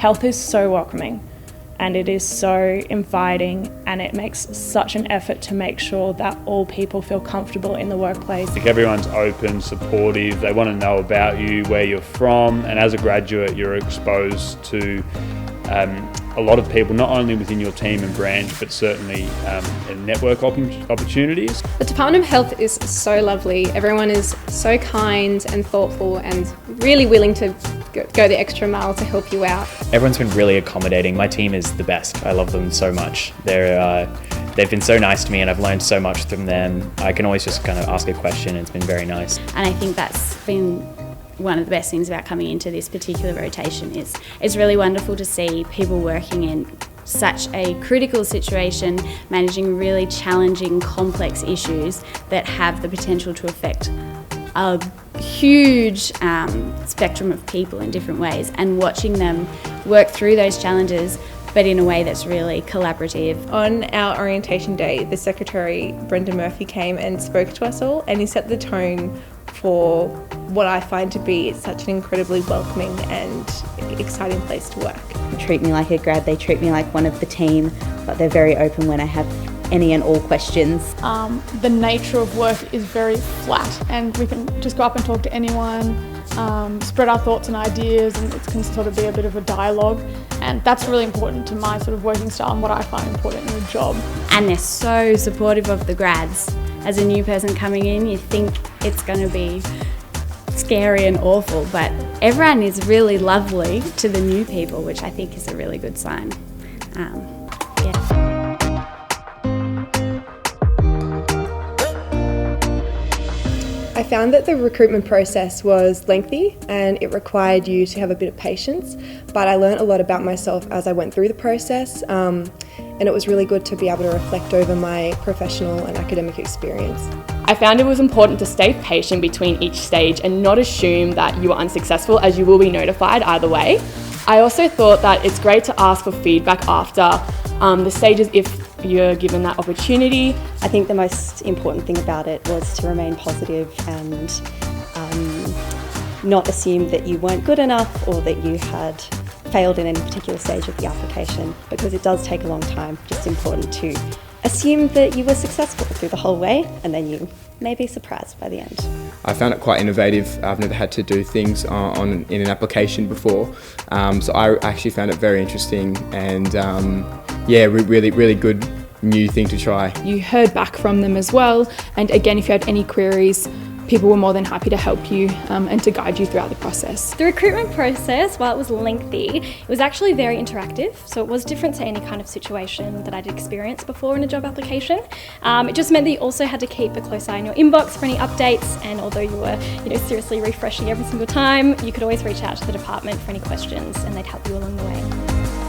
Health is so welcoming and it is so inviting, and it makes such an effort to make sure that all people feel comfortable in the workplace. Like everyone's open, supportive, they want to know about you, where you're from, and as a graduate you're exposed to a lot of people, not only within your team and branch, but certainly in network opportunities. The Department of Health is so lovely. Everyone is so kind and thoughtful and really willing to go the extra mile to help you out. Everyone's been really accommodating. My team is the best. I love them so much. They've been so nice to me and I've learned so much from them. I can always just kind of ask a question and it's been very nice. And I think that's been one of the best things about coming into this particular rotation. Is it's really wonderful to see people working in such a critical situation, managing really challenging, complex issues that have the potential to affect a huge spectrum of people in different ways, and watching them work through those challenges but in a way that's really collaborative. On our orientation day, the secretary, Brendan Murphy, came and spoke to us all, and he set the tone for what I find to be such an incredibly welcoming and exciting place to work. They treat me like a grad, they treat me like one of the team, but they're very open when I have any and all questions. The nature of work is very flat, and we can just go up and talk to anyone, spread our thoughts and ideas, and it can sort of be a bit of a dialogue, and that's really important to my sort of working style and what I find important in a job. And they're so supportive of the grads. As a new person coming in, you think it's going to be scary and awful, but everyone is really lovely to the new people, which I think is a really good sign. I found that the recruitment process was lengthy and it required you to have a bit of patience, but I learned a lot about myself as I went through the process, and it was really good to be able to reflect over my professional and academic experience. I found it was important to stay patient between each stage and not assume that you are unsuccessful, as you will be notified either way. I also thought that it's great to ask for feedback after the stages if you're given that opportunity. I think the most important thing about it was to remain positive and not assume that you weren't good enough or that you had failed in any particular stage of the application, because it does take a long time. Just important to assume that you were successful through the whole way, and then you may be surprised by the end. I found it quite innovative. I've never had to do things in an application before, so I actually found it very interesting and really good new thing to try. You heard back from them as well, and again, if you had any queries, people were more than happy to help you and to guide you throughout the process. The recruitment process, while it was lengthy, it was actually very interactive, so it was different to any kind of situation that I'd experienced before in a job application. It just meant that you also had to keep a close eye on your inbox for any updates, and although you were seriously refreshing every single time, you could always reach out to the department for any questions and they'd help you along the way.